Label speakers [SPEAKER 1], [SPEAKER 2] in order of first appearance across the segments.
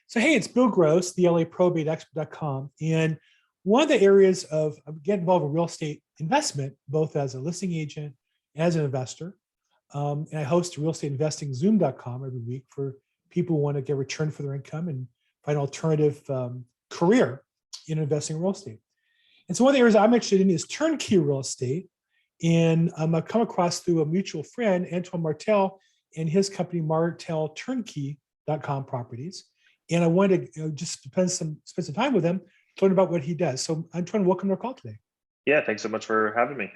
[SPEAKER 1] So, hey, it's Bill Gross, the LAProbate and one of the areas of getting involved in real estate investment, both as a listing agent, as an investor. And I host real estate investing zoom.com every week for people who want to get return for their income and find an alternative career in investing in real estate. And so one of the areas I'm interested in is turnkey real estate. And I've come across through a mutual friend, Antoine Martel, and his company, Martel Turnkey.com properties. And I wanted to just spend some time with him to learn about what he does. So Antoine, welcome to our call today.
[SPEAKER 2] Yeah, thanks so much for having me.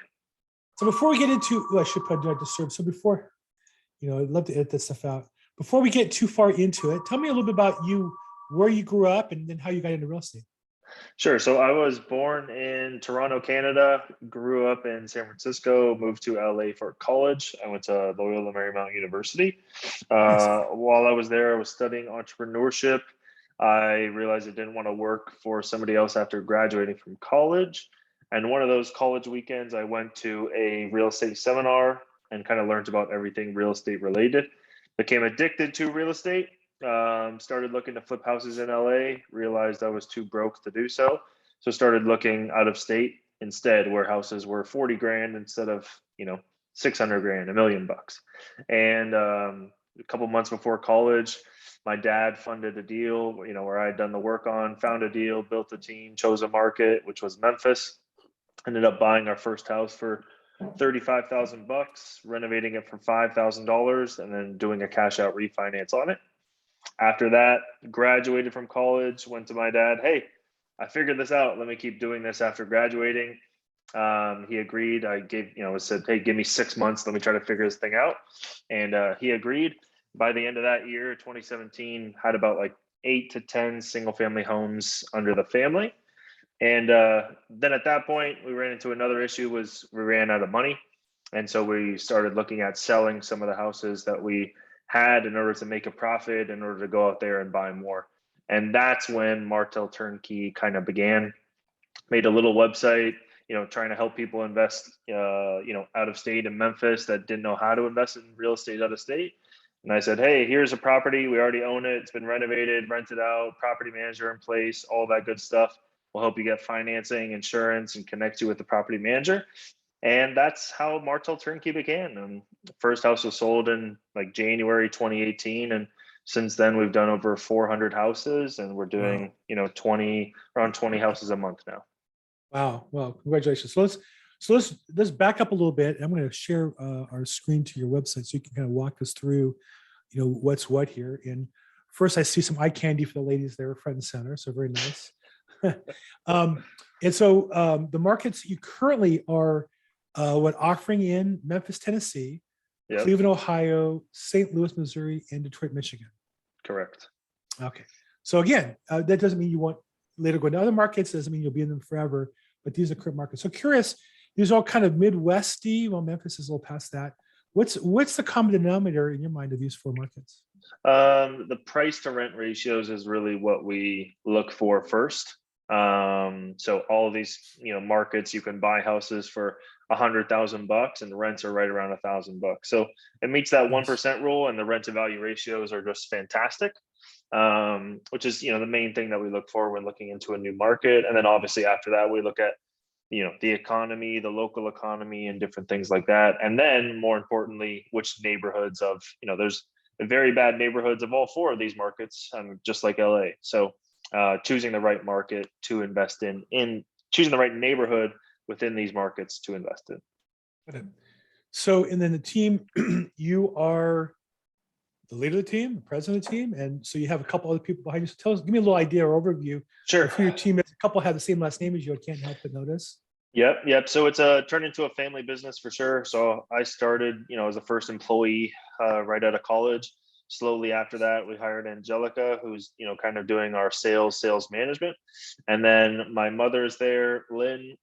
[SPEAKER 1] So before we get into, I should put do not disturb. So before, I'd love to edit this stuff out. Before we get too far into it, tell me a little bit about you, where you grew up, and then how you got into real estate.
[SPEAKER 2] Sure. So I was born in Toronto, Canada, grew up in San Francisco, moved to LA for college. I went to Loyola Marymount University. While I was there, I was studying entrepreneurship. I realized I didn't want to work for somebody else after graduating from college. And one of those college weekends, I went to a real estate seminar and kind of learned about everything real estate related. Became addicted to real estate. Started looking to flip houses in LA, realized I was too broke to do so. So started looking out of state instead, where houses were 40 grand instead of, 600 grand, $1 million. And a couple months before college, my dad funded a deal, where I had done the work on, found a deal, built a team, chose a market, which was Memphis. Ended up buying our first house for $35,000, renovating it for $5,000, and then doing a cash out refinance on it. After that, graduated from college, went to my dad, hey, I figured this out. Let me keep doing this after graduating. He agreed. I said, hey, give me 6 months. Let me try to figure this thing out. And he agreed. By the end of that year, 2017, had about like 8 to 10 single family homes under the family. And then at that point, we ran into another issue was we ran out of money. And so we started looking at selling some of the houses that we had in order to make a profit, in order to go out there and buy more. And that's when Martel Turnkey kind of began. Made a little website, trying to help people invest, out of state in Memphis that didn't know how to invest in real estate out of state. And I said, hey, here's a property. We already own it. It's been renovated, rented out, property manager in place, all that good stuff. We'll help you get financing, insurance, and connect you with the property manager. And that's how Martel Turnkey began. The first house was sold in like January 2018. And since then, we've done over 400 houses, and we're doing, around 20 houses a month now.
[SPEAKER 1] Wow. Well, congratulations. So let's back up a little bit. I'm going to share our screen to your website so you can kind of walk us through, what's what here. And first, I see some eye candy for the ladies there, front and center. So very nice. And so the markets you currently are offering in Memphis, Tennessee, yep, Cleveland, Ohio, St. Louis, Missouri, and Detroit, Michigan.
[SPEAKER 2] Correct.
[SPEAKER 1] Okay. So again, that doesn't mean you want later go into other markets. Doesn't mean you'll be in them forever, but these are current markets. So curious, these are all kind of Midwesty. Well, Memphis is a little past that. What's the common denominator in your mind of these four markets?
[SPEAKER 2] The price to rent ratios is really what we look for first. So all of these, markets, you can buy houses for $100,000 and rents are right around $1,000. So it meets that 1% rule, and the rent to value ratios are just fantastic. Which is, the main thing that we look for when looking into a new market. And then obviously after that, we look at, the economy, the local economy, and different things like that. And then more importantly, which neighborhoods of, there's very bad neighborhoods of all four of these markets, just like LA. So choosing the right market to invest in choosing the right neighborhood within these markets to invest in.
[SPEAKER 1] So, and then the team, you are the leader of the team, the president of the team, and so you have a couple other people behind you. So give me a little idea or overview.
[SPEAKER 2] Sure.
[SPEAKER 1] For your team, a couple have the same last name as you. I can't help but notice.
[SPEAKER 2] Yep. So it's turned into a family business for sure. So I started, as a first employee right out of college. Slowly after that, we hired Angelica, who's, kind of doing our sales management. And then my mother's there, Lynn.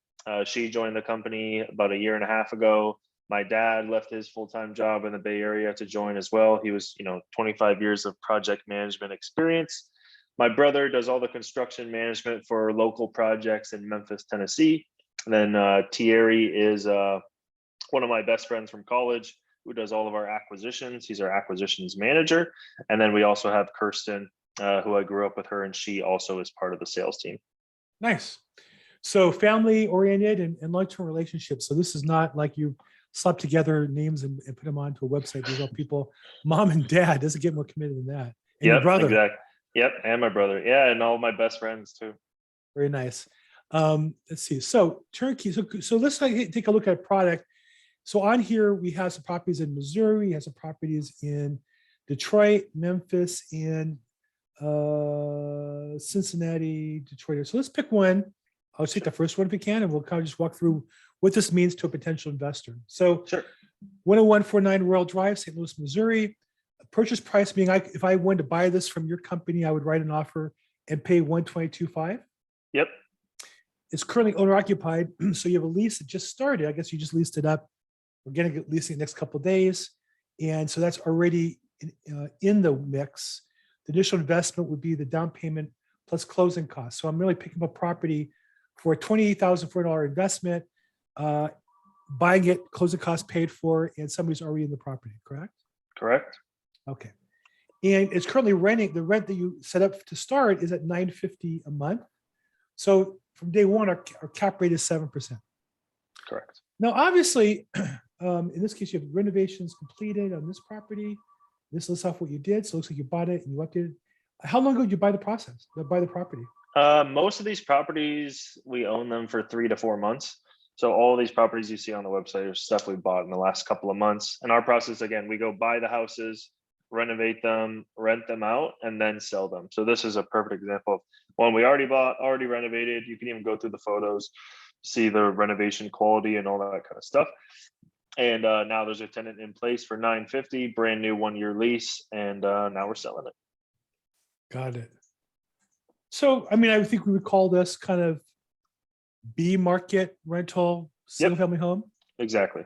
[SPEAKER 2] She joined the company about 1.5 years ago. My dad left his full-time job in the Bay Area to join as well. He was, 25 years of project management experience. My brother does all the construction management for local projects in Memphis, Tennessee. And then Thierry is one of my best friends from college who does all of our acquisitions. He's our acquisitions manager. And then we also have Kirsten, who I grew up with her, and she also is part of the sales team.
[SPEAKER 1] Nice. So family oriented and long-term relationships. So this is not like you slapped together names and put them onto a website. These are people, mom and dad. Doesn't get more committed than that. And your brother.
[SPEAKER 2] Exactly. Yep, and my brother. Yeah, and all my best friends too.
[SPEAKER 1] Very nice. Let's see. So turnkey. So let's take a look at a product. So on here we have some properties in Missouri. We have some properties in Detroit, Memphis, and Cincinnati, Detroit. So let's pick one. I'll take the first one if we can, and we'll kind of just walk through what this means to a potential investor. So
[SPEAKER 2] Sure.
[SPEAKER 1] 10149 Royal Drive, St. Louis, Missouri. Purchase price being, if I wanted to buy this from your company, I would write an offer and pay $122,500.
[SPEAKER 2] Yep.
[SPEAKER 1] It's currently owner occupied. So you have a lease that just started. I guess you just leased it up. We're getting it leasing the next couple of days. And so that's already in the mix. The initial investment would be the down payment plus closing costs. So I'm really picking up property for a $28,400 investment, buying it, closing costs paid for, and somebody's already in the property, correct?
[SPEAKER 2] Correct.
[SPEAKER 1] Okay. And it's currently renting. The rent that you set up to start is at $950 a month. So from day one, our cap rate is 7%.
[SPEAKER 2] Correct.
[SPEAKER 1] Now, obviously, in this case, you have renovations completed on this property. This lists off what you did. So it looks like you bought it and you updated. How long ago did you buy the property?
[SPEAKER 2] Most of these properties, we own them for 3 to 4 months. So all these properties you see on the website are stuff we bought in the last couple of months. And our process, again, we go buy the houses, renovate them, rent them out, and then sell them. So this is a perfect example of one we already bought, already renovated. You can even go through the photos, see the renovation quality and all that kind of stuff. And now there's a tenant in place for $950, brand new 1-year lease, and now we're selling it.
[SPEAKER 1] Got it. So, I mean, I think we would call this kind of B market rental, single family home.
[SPEAKER 2] Exactly.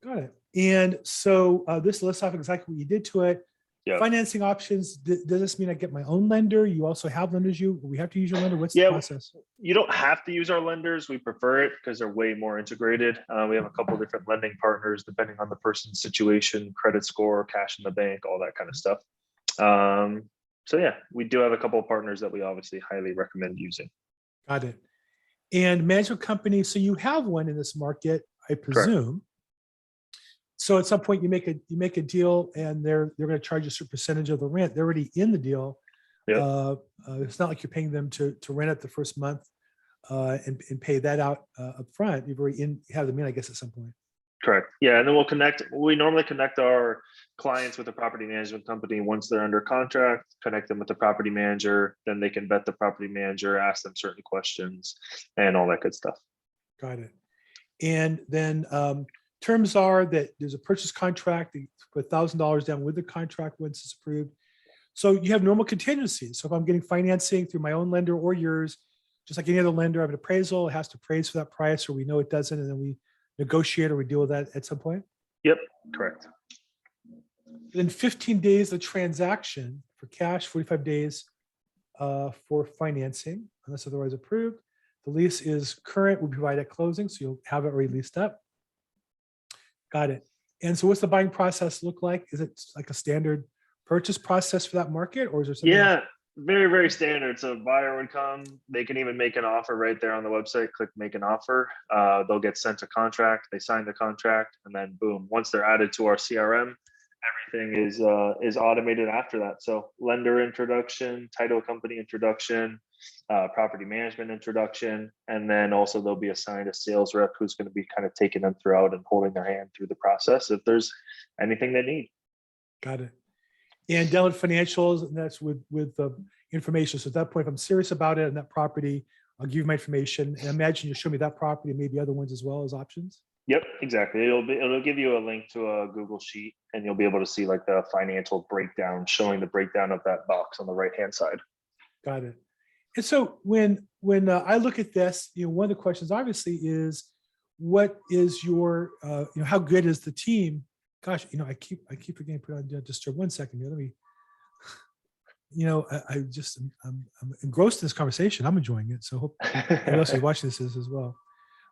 [SPEAKER 1] Got it. And so this lists off exactly what you did to it.
[SPEAKER 2] Yeah.
[SPEAKER 1] Financing options. Does this mean I get my own lender? You also have lenders. We have to use your lender. What's the process?
[SPEAKER 2] You don't have to use our lenders. We prefer it because they're way more integrated. We have a couple of different lending partners depending on the person's situation, credit score, cash in the bank, all that kind of stuff. So yeah, we do have a couple of partners that we obviously highly recommend using.
[SPEAKER 1] Got it. And management company. So you have one in this market, I presume. Correct. So at some point you make a deal and they're going to charge a certain percentage of the rent. They're already in the deal. Yep. It's not like you're paying them to rent it the first month and pay that out up front. You've already have them in, I guess, at some point.
[SPEAKER 2] Correct. Yeah, and then we normally connect our clients with the property management company once they're under contract, connect them with the property manager, then they can vet the property manager, ask them certain questions and all that good stuff.
[SPEAKER 1] Got it. And then terms are that there's a purchase contract, you put $1,000 down with the contract once it's approved. So you have normal contingencies. So if I'm getting financing through my own lender or yours, just like any other lender, I have an appraisal, it has to appraise for that price, or we know it doesn't, and then we negotiate or we deal with that at some point?
[SPEAKER 2] Yep, correct.
[SPEAKER 1] Then 15 days of transaction for cash, 45 days for financing, unless otherwise approved. The lease is current, will provide at closing, so you'll have it already leased up. Got it. And so what's the buying process look like? Is it like a standard purchase process for that market, or is there something?
[SPEAKER 2] Yeah, very, very standard. So a buyer would come, they can even make an offer right there on the website, click make an offer. They'll get sent a contract, they sign the contract, and then boom, once they're added to our CRM, everything is automated after that. So lender introduction, title company introduction, property management introduction, and then also they'll be assigned a sales rep who's going to be kind of taking them throughout and holding their hand through the process if there's anything they need.
[SPEAKER 1] Got it. And download financials, and that's with the information. So at that point, if I'm serious about it and that property, I'll give you my information. And imagine you show me that property and maybe other ones as well as options.
[SPEAKER 2] Yep, exactly. It'll give you a link to a Google sheet, and you'll be able to see like the financial breakdown, showing the breakdown of that box on the right hand side.
[SPEAKER 1] Got it. And so when I look at this, one of the questions obviously is, what is your how good is the team? Gosh, I keep forgetting to put on disturb. 1 second here. Let me. I'm engrossed in this conversation. I'm enjoying it. So hope everyone else is watching this as well.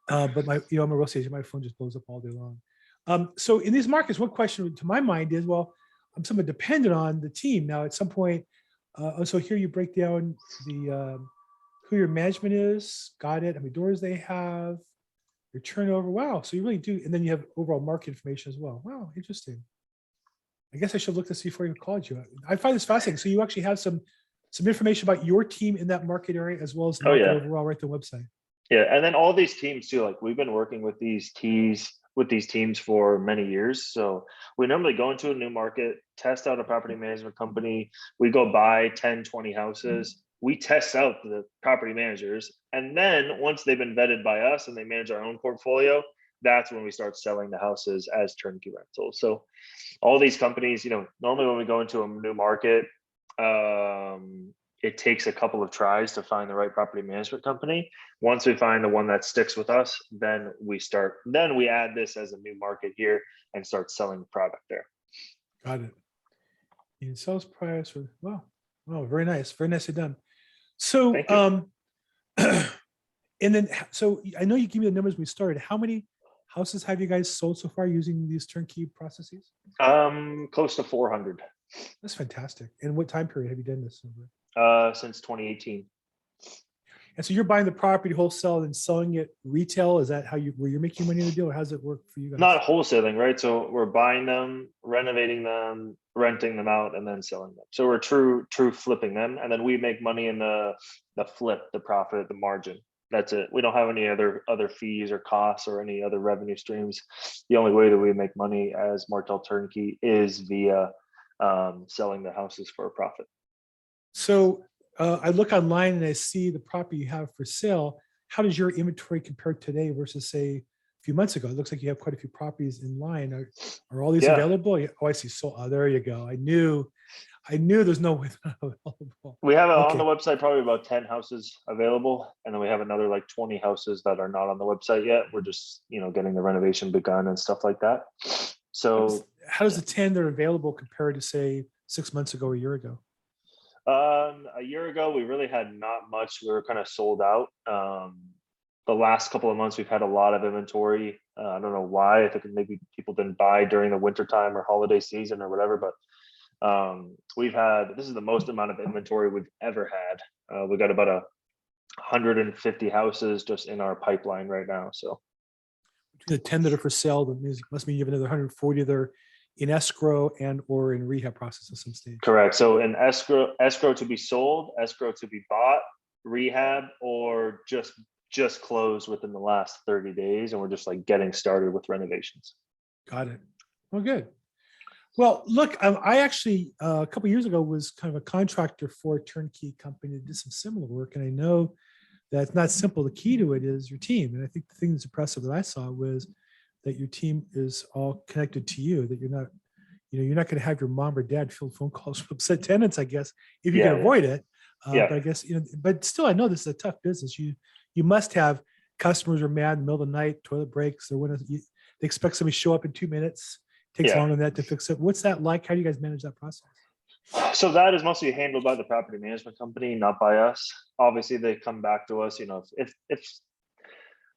[SPEAKER 1] But I'm a real estate agent. My phone just blows up all day long. So in these markets, one question to my mind is, well, I'm somewhat dependent on the team. Now, at some point, so here you break down the who your management is, got it, how many doors they have, your turnover. Wow. So you really do. And then you have overall market information as well. Wow. Interesting. I guess I should look to see before I called you. I find this fascinating. So you actually have some information about your team in that market area as well as the
[SPEAKER 2] Oh
[SPEAKER 1] market
[SPEAKER 2] yeah.
[SPEAKER 1] overall, right? The website.
[SPEAKER 2] Yeah, and then all these teams too, like we've been working with these teams for many years. So we normally go into a new market, test out a property management company. We go buy 10, 20 houses. We test out the property managers. And then once they've been vetted by us and they manage our own portfolio, that's when we start selling the houses as turnkey rentals. So all these companies, normally when we go into a new market, it takes a couple of tries to find the right property management company. Once we find the one that sticks with us, then we add this as a new market here and start selling the product there.
[SPEAKER 1] Got it. And sales price, wow, very nice, very nicely done. So, and then, so I know you gave me the numbers when we started. How many houses have you guys sold so far using these turnkey processes?
[SPEAKER 2] Close to 400.
[SPEAKER 1] That's fantastic. And what time period have you done this over?
[SPEAKER 2] Since 2018.
[SPEAKER 1] And so you're buying the property wholesale and selling it retail. Is that where you're making money in the deal, or how does it work for you guys?
[SPEAKER 2] Not wholesaling, right? So we're buying them, renovating them, renting them out, and then selling them. So we're true flipping them, and then we make money in the flip, the profit, the margin. That's it. We don't have any other fees or costs or any other revenue streams. The only way that we make money as Martel Turnkey is via selling the houses for a profit.
[SPEAKER 1] So I look online and I see the property you have for sale. How does your inventory compare today versus, say, a few months ago? It looks like you have quite a few properties in line. Are all these available? Oh, I see. So there you go. I knew there's no way they're not available.
[SPEAKER 2] We have on the website probably about 10 houses available, and then we have another like 20 houses that are not on the website yet. We're just getting the renovation begun and stuff like that. So
[SPEAKER 1] how does the 10 that are available compare to, say, 6 months ago or a year ago?
[SPEAKER 2] A year ago, we really had not much. We were kind of sold out. The last couple of months, we've had a lot of inventory. I don't know why. I think maybe people didn't buy during the wintertime or holiday season or whatever, but this is the most amount of inventory we've ever had. We got about 150 houses just in our pipeline right now. So
[SPEAKER 1] between the 10 that are for sale, that must mean you have another 140 that are in escrow and or in rehab process at some stage.
[SPEAKER 2] Correct. So in escrow to be sold, escrow to be bought, rehab, or just closed within the last 30 days. And we're just like getting started with renovations.
[SPEAKER 1] Got it. Well, good. Well, look, I actually, a couple of years ago was kind of a contractor for a turnkey company that did some similar work. And I know that it's not simple. The key to it is your team. And I think the thing that's impressive that I saw was that your team is all connected to you, that you're not going to have your mom or dad field phone calls from upset tenants, I guess, if you can avoid it. But I guess, but still, I know this is a tough business. You must have customers are mad in the middle of the night, toilet breaks, or when they expect somebody to show up in 2 minutes. Takes longer than that to fix it. What's that like? How do you guys manage that process?
[SPEAKER 2] So that is mostly handled by the property management company, not by us. Obviously, they come back to us, if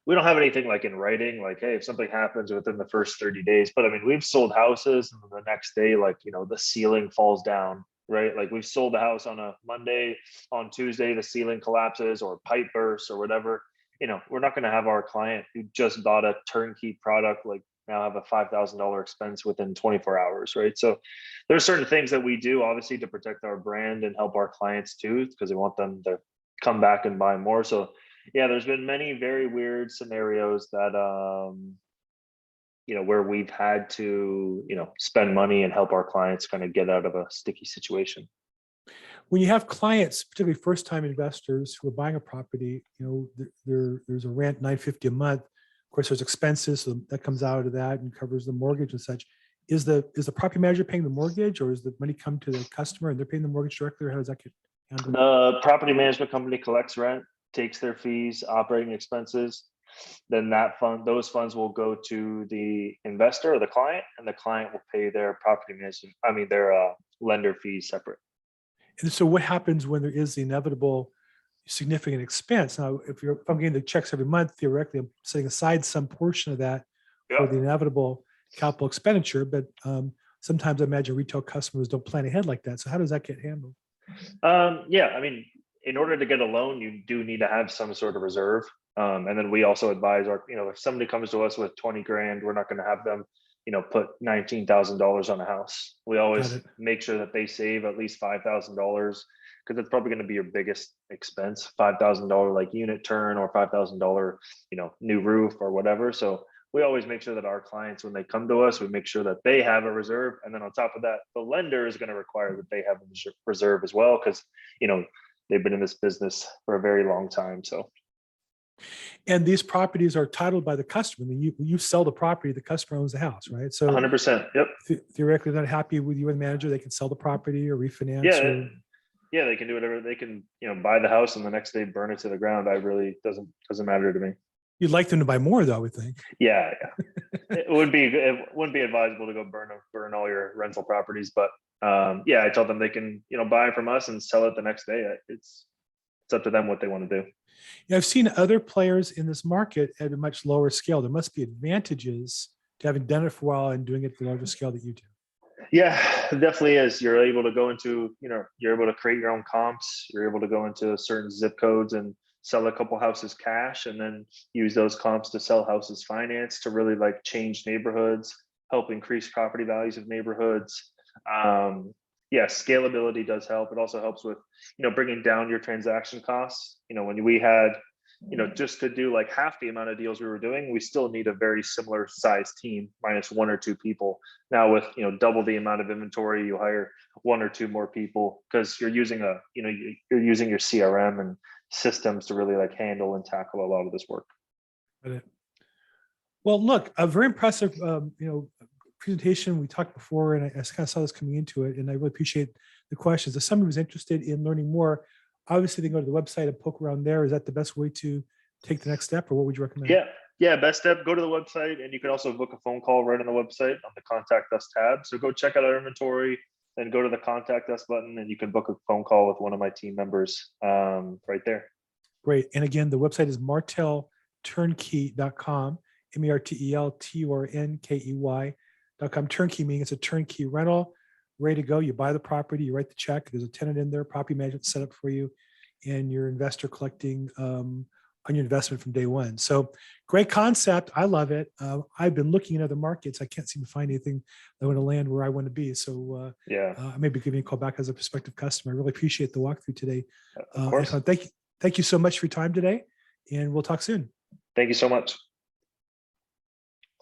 [SPEAKER 2] we don't have anything like in writing, like, hey, if something happens within the first 30 days, but I mean, we've sold houses and the next day, like, the ceiling falls down, right? Like we've sold the house on a Monday, on Tuesday, the ceiling collapses or pipe bursts or whatever. We're not going to have our client who just bought a turnkey product, like now have a $5,000 expense within 24 hours, right? So there's certain things that we do, obviously, to protect our brand and help our clients too, because we want them to come back and buy more. So yeah, there's been many very weird scenarios that, where we've had to, spend money and help our clients kind of get out of a sticky situation.
[SPEAKER 1] When you have clients, particularly first-time investors who are buying a property, there's a rent $950 a month. Of course, there's expenses, so that comes out of that and covers the mortgage and such. Is the property manager paying the mortgage, or is the money come to the customer and they're paying the mortgage directly, or how does that get handled?
[SPEAKER 2] The property management company collects rent, takes their fees, operating expenses. Then those funds will go to the investor or the client, and the client will pay their their lender fees separate.
[SPEAKER 1] And so what happens when there is the inevitable significant expense? Now, if I'm getting the checks every month, theoretically, I'm setting aside some portion of that for the inevitable capital expenditure. But sometimes I imagine retail customers don't plan ahead like that. So how does that get handled?
[SPEAKER 2] Yeah, I mean, in order to get a loan, you do need to have some sort of reserve. And then we also advise our, if somebody comes to us with 20 grand, we're not going to have them, put $19,000 on a house. We
[SPEAKER 1] Got
[SPEAKER 2] always
[SPEAKER 1] it.
[SPEAKER 2] make sure that they save at least $5,000 because that's probably going to be your biggest expense, $5,000 like unit turn or $5,000, new roof or whatever. So we always make sure that our clients, when they come to us, we make sure that they have a reserve. And then on top of that, the lender is going to require that they have a reserve as well, because, they've been in this business for a very long time. So.
[SPEAKER 1] And these properties are titled by the customer. I mean, you sell the property, the customer owns the house, right? So
[SPEAKER 2] 100%. Yep.
[SPEAKER 1] Theoretically, they're not happy with you and the manager, they can sell the property or refinance.
[SPEAKER 2] Yeah. Yeah, they can do whatever they can, buy the house and the next day burn it to the ground. I really doesn't matter to me.
[SPEAKER 1] You'd like them to buy more, though, I would think.
[SPEAKER 2] Yeah. It wouldn't be advisable to go burn all your rental properties, but yeah, I told them they can, buy from us and sell it the next day. It's up to them what they want to do.
[SPEAKER 1] Yeah, I've seen other players in this market at a much lower scale. There must be advantages to having done it for a while and doing it at the larger scale that you do.
[SPEAKER 2] Yeah, it definitely is. You're able to go into, you're able to create your own comps. You're able to go into certain zip codes and sell a couple houses cash, and then use those comps to sell houses finance to really like change neighborhoods, help increase property values of neighborhoods. Yeah, scalability does help. It also helps with, bringing down your transaction costs. When we had, just to do like half the amount of deals we were doing, we still need a very similar size team minus 1 or 2 people. Now with, double the amount of inventory, you hire 1 or 2 more people because you're using you're using your CRM and systems to really like handle and tackle a lot of this work.
[SPEAKER 1] Well, look, a very impressive, presentation. We talked before, and I kind of saw this coming into it, and I really appreciate the questions. If somebody was interested in learning more, obviously they can go to the website and poke around there. Is that the best way to take the next step, or what would you recommend?
[SPEAKER 2] Yeah. Best step, go to the website, and you can also book a phone call right on the website on the Contact Us tab. So go check out our inventory, then go to the Contact Us button, and you can book a phone call with one of my team members right there.
[SPEAKER 1] Great. And again, the website is martelturnkey.com, MERTELTURNKEY.com. Turnkey meaning it's a turnkey rental, ready to go. You buy the property, you write the check. There's a tenant in there, property management set up for you, and your investor collecting on your investment from day one. So great concept. I love it. I've been looking in other markets. I can't seem to find anything that want to land where I want to be. So I may be giving you a call back as a prospective customer. I really appreciate the walkthrough today.
[SPEAKER 2] Of course.
[SPEAKER 1] Thank you so much for your time today, and we'll talk soon.
[SPEAKER 2] Thank you so much.